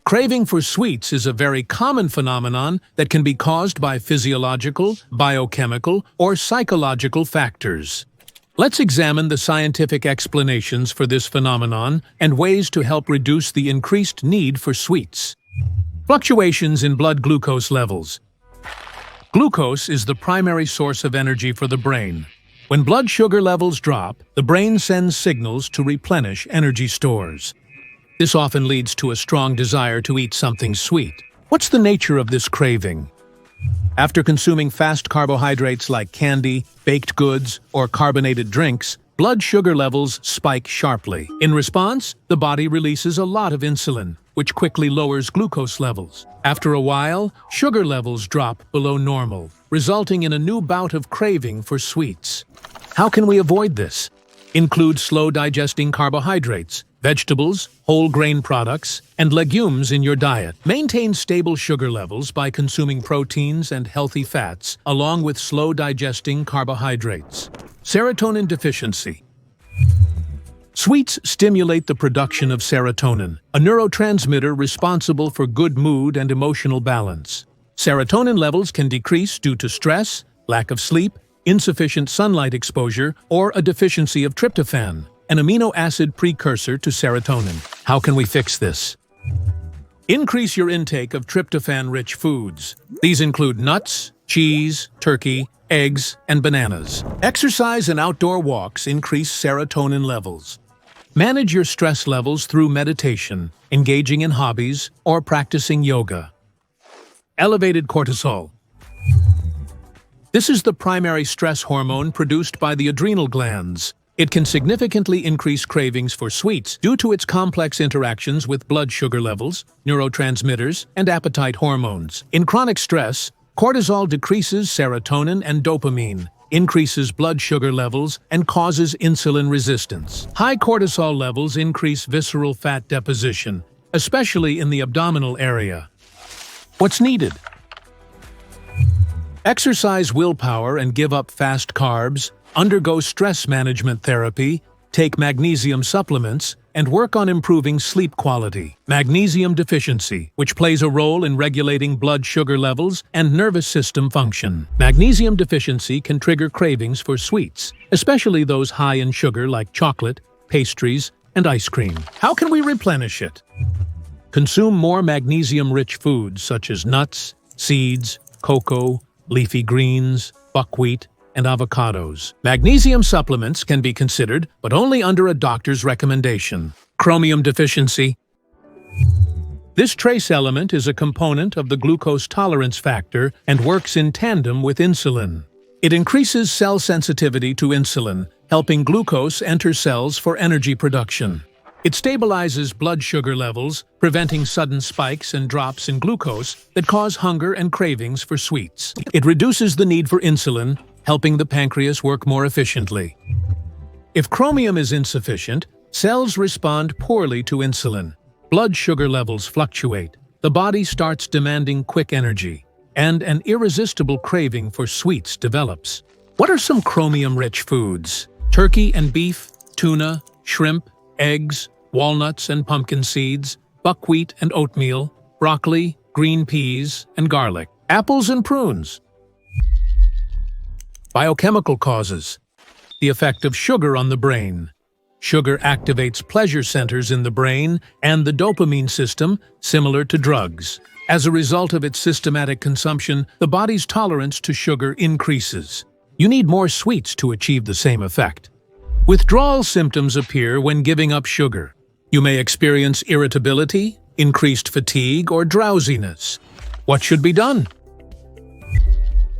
Craving for sweets is a very common phenomenon that can be caused by physiological, biochemical, or psychological factors. Let's examine the scientific explanations for this phenomenon and ways to help reduce the increased need for sweets. Fluctuations in blood glucose levels. Glucose is the primary source of energy for the brain. When blood sugar levels drop, the brain sends signals to replenish energy stores. This often leads to a strong desire to eat something sweet. What's the nature of this craving? After consuming fast carbohydrates like candy, baked goods, or carbonated drinks, blood sugar levels spike sharply. In response, the body releases a lot of insulin, which quickly lowers glucose levels. After a while, sugar levels drop below normal, resulting in a new bout of craving for sweets. How can we avoid this? Include slow-digesting carbohydrates, vegetables, whole grain products, and legumes in your diet. Maintain stable sugar levels by consuming proteins and healthy fats, along with slow-digesting carbohydrates. Serotonin deficiency. Sweets stimulate the production of serotonin, a neurotransmitter responsible for good mood and emotional balance. Serotonin levels can decrease due to stress, lack of sleep, insufficient sunlight exposure, or a deficiency of tryptophan, an amino acid precursor to serotonin. How can we fix this? Increase your intake of tryptophan-rich foods. These include nuts, cheese, turkey, eggs, and bananas. Exercise and outdoor walks increase serotonin levels. Manage your stress levels through meditation, engaging in hobbies, or practicing yoga. Elevated cortisol. This is the primary stress hormone produced by the adrenal glands. It can significantly increase cravings for sweets due to its complex interactions with blood sugar levels, neurotransmitters, and appetite hormones. In chronic stress, cortisol decreases serotonin and dopamine, increases blood sugar levels, and causes insulin resistance. High cortisol levels increase visceral fat deposition, especially in the abdominal area. What's needed? Exercise willpower and give up fast carbs, undergo stress management therapy, take magnesium supplements, and work on improving sleep quality. Magnesium deficiency, which plays a role in regulating blood sugar levels and nervous system function. Magnesium deficiency can trigger cravings for sweets, especially those high in sugar like chocolate, pastries, and ice cream. How can we replenish it? Consume more magnesium-rich foods such as nuts, seeds, cocoa, leafy greens, buckwheat, and avocados. Magnesium supplements can be considered, but only under a doctor's recommendation. Chromium deficiency. This trace element is a component of the glucose tolerance factor and works in tandem with insulin. It increases cell sensitivity to insulin, helping glucose enter cells for energy production. It stabilizes blood sugar levels, preventing sudden spikes and drops in glucose that cause hunger and cravings for sweets. It reduces the need for insulin, helping the pancreas work more efficiently. If chromium is insufficient, cells respond poorly to insulin. Blood sugar levels fluctuate. The body starts demanding quick energy, and an irresistible craving for sweets develops. What are some chromium-rich foods? Turkey and beef, tuna, shrimp, eggs, walnuts and pumpkin seeds, buckwheat and oatmeal, broccoli, green peas, and garlic. Apples and prunes. Biochemical causes. The effect of sugar on the brain. Sugar activates pleasure centers in the brain and the dopamine system, similar to drugs. As a result of its systematic consumption, the body's tolerance to sugar increases. You need more sweets to achieve the same effect. Withdrawal symptoms appear when giving up sugar. You may experience irritability, increased fatigue, or drowsiness. What should be done?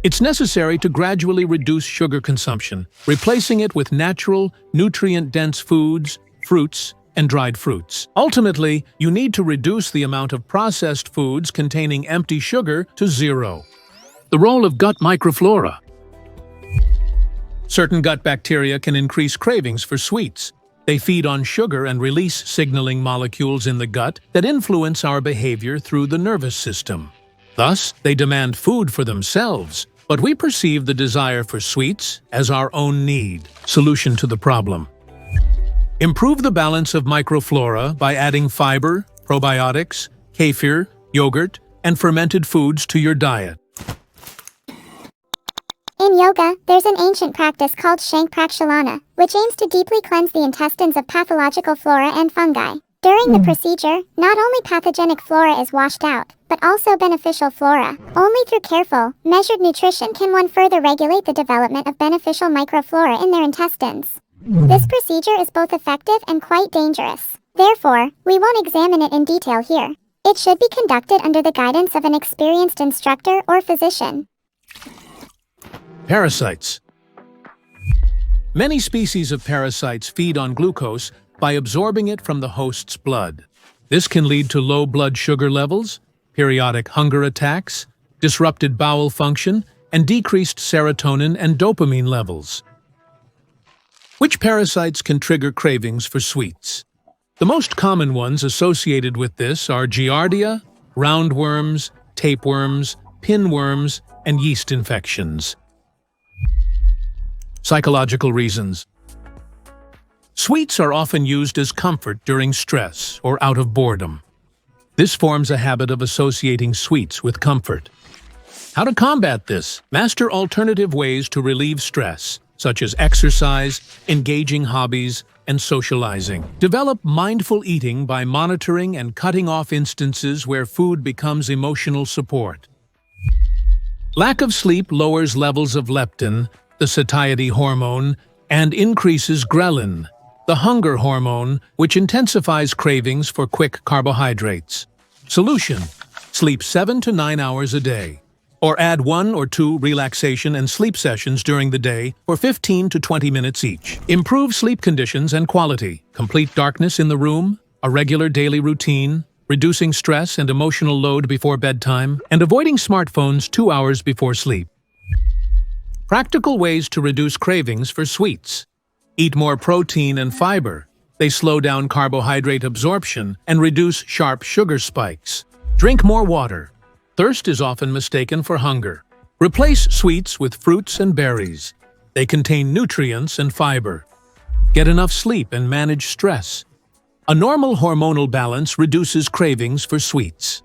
It's necessary to gradually reduce sugar consumption, replacing it with natural, nutrient-dense foods, fruits, and dried fruits. Ultimately, you need to reduce the amount of processed foods containing empty sugar to zero. The role of gut microflora. Certain gut bacteria can increase cravings for sweets. They feed on sugar and release signaling molecules in the gut that influence our behavior through the nervous system. Thus, they demand food for themselves, but we perceive the desire for sweets as our own need. Solution to the problem. Improve the balance of microflora by adding fiber, probiotics, kefir, yogurt, and fermented foods to your diet. In yoga, there's an ancient practice called Shank Prakshalana, which aims to deeply cleanse the intestines of pathological flora and fungi. During the procedure, not only pathogenic flora is washed out, but also beneficial flora. Only through careful, measured nutrition can one further regulate the development of beneficial microflora in their intestines. This procedure is both effective and quite dangerous. Therefore, we won't examine it in detail here. It should be conducted under the guidance of an experienced instructor or physician. Parasites. Many species of parasites feed on glucose by absorbing it from the host's blood. This can lead to low blood sugar levels, periodic hunger attacks, disrupted bowel function, and decreased serotonin and dopamine levels. Which parasites can trigger cravings for sweets? The most common ones associated with this are Giardia, roundworms, tapeworms, pinworms, and yeast infections. Psychological reasons. Sweets are often used as comfort during stress or out of boredom. This forms a habit of associating sweets with comfort. How to combat this? Master alternative ways to relieve stress, such as exercise, engaging hobbies, and socializing. Develop mindful eating by monitoring and cutting off instances where food becomes emotional support. Lack of sleep lowers levels of leptin, the satiety hormone, and increases ghrelin, the hunger hormone, which intensifies cravings for quick carbohydrates. Solution: sleep 7 to 9 hours a day, or add 1 or 2 relaxation and sleep sessions during the day for 15 to 20 minutes each. Improve sleep conditions and quality, complete darkness in the room, a regular daily routine, reducing stress and emotional load before bedtime, and avoiding smartphones 2 hours before sleep. Practical ways to reduce cravings for sweets. Eat more protein and fiber. They slow down carbohydrate absorption and reduce sharp sugar spikes. Drink more water. Thirst is often mistaken for hunger. Replace sweets with fruits and berries. They contain nutrients and fiber. Get enough sleep and manage stress. A normal hormonal balance reduces cravings for sweets.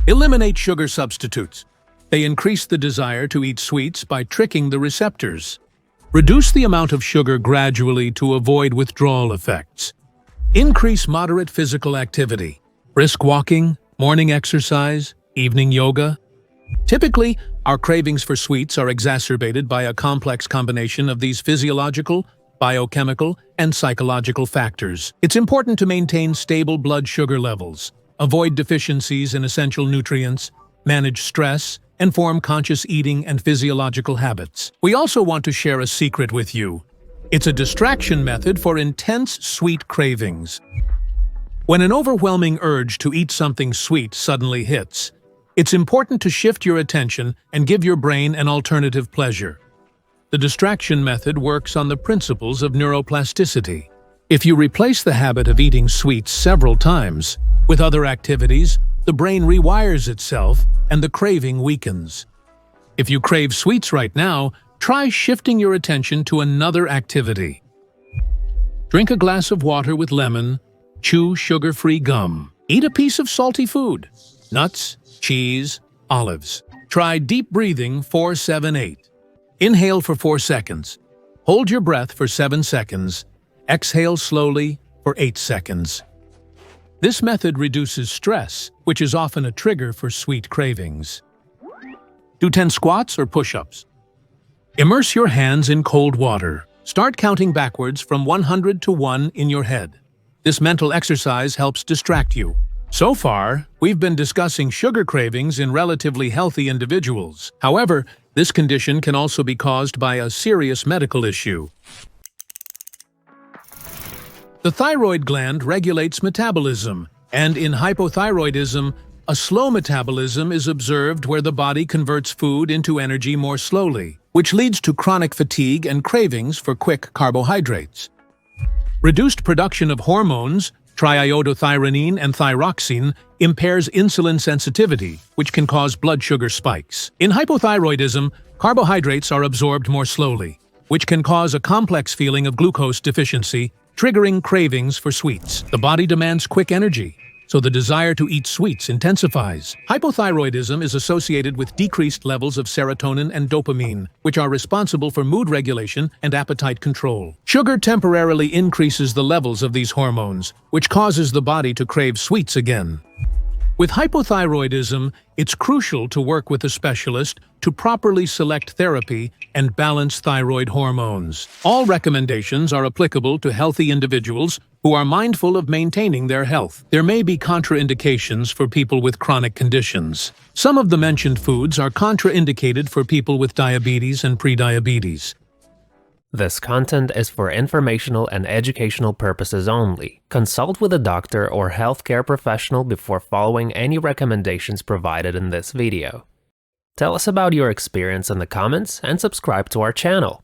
Eliminate sugar substitutes. They increase the desire to eat sweets by tricking the receptors. Reduce the amount of sugar gradually to avoid withdrawal effects. Increase moderate physical activity. Brisk walking, morning exercise, evening yoga. Typically, our cravings for sweets are exacerbated by a complex combination of these physiological, biochemical, and psychological factors. It's important to maintain stable blood sugar levels, avoid deficiencies in essential nutrients, manage stress, and form conscious eating and physiological habits. We also want to share a secret with you. It's a distraction method for intense sweet cravings. When an overwhelming urge to eat something sweet suddenly hits, it's important to shift your attention and give your brain an alternative pleasure. The distraction method works on the principles of neuroplasticity. If you replace the habit of eating sweets several times with other activities, the brain rewires itself and the craving weakens. If you crave sweets right now, try shifting your attention to another activity. Drink a glass of water with lemon, chew sugar-free gum, eat a piece of salty food, nuts, cheese, olives. Try deep breathing 4-7-8. Inhale for 4 seconds. Hold your breath for 7 seconds. Exhale slowly for 8 seconds. This method reduces stress, which is often a trigger for sweet cravings. Do 10 squats or push-ups. Immerse your hands in cold water. Start counting backwards from 100 to 1 in your head. This mental exercise helps distract you. So far, we've been discussing sugar cravings in relatively healthy individuals. However, this condition can also be caused by a serious medical issue. The thyroid gland regulates metabolism, and in hypothyroidism, a slow metabolism is observed where the body converts food into energy more slowly, which leads to chronic fatigue and cravings for quick carbohydrates. Reduced production of hormones, triiodothyronine and thyroxine, impairs insulin sensitivity, which can cause blood sugar spikes. In hypothyroidism, carbohydrates are absorbed more slowly, which can cause a complex feeling of glucose deficiency, triggering cravings for sweets. The body demands quick energy, so the desire to eat sweets intensifies. Hypothyroidism is associated with decreased levels of serotonin and dopamine, which are responsible for mood regulation and appetite control. Sugar temporarily increases the levels of these hormones, which causes the body to crave sweets again. With hypothyroidism, it's crucial to work with a specialist to properly select therapy and balance thyroid hormones. All recommendations are applicable to healthy individuals who are mindful of maintaining their health. There may be contraindications for people with chronic conditions. Some of the mentioned foods are contraindicated for people with diabetes and prediabetes. This content is for informational and educational purposes only. Consult with a doctor or healthcare professional before following any recommendations provided in this video. Tell us about your experience in the comments and subscribe to our channel.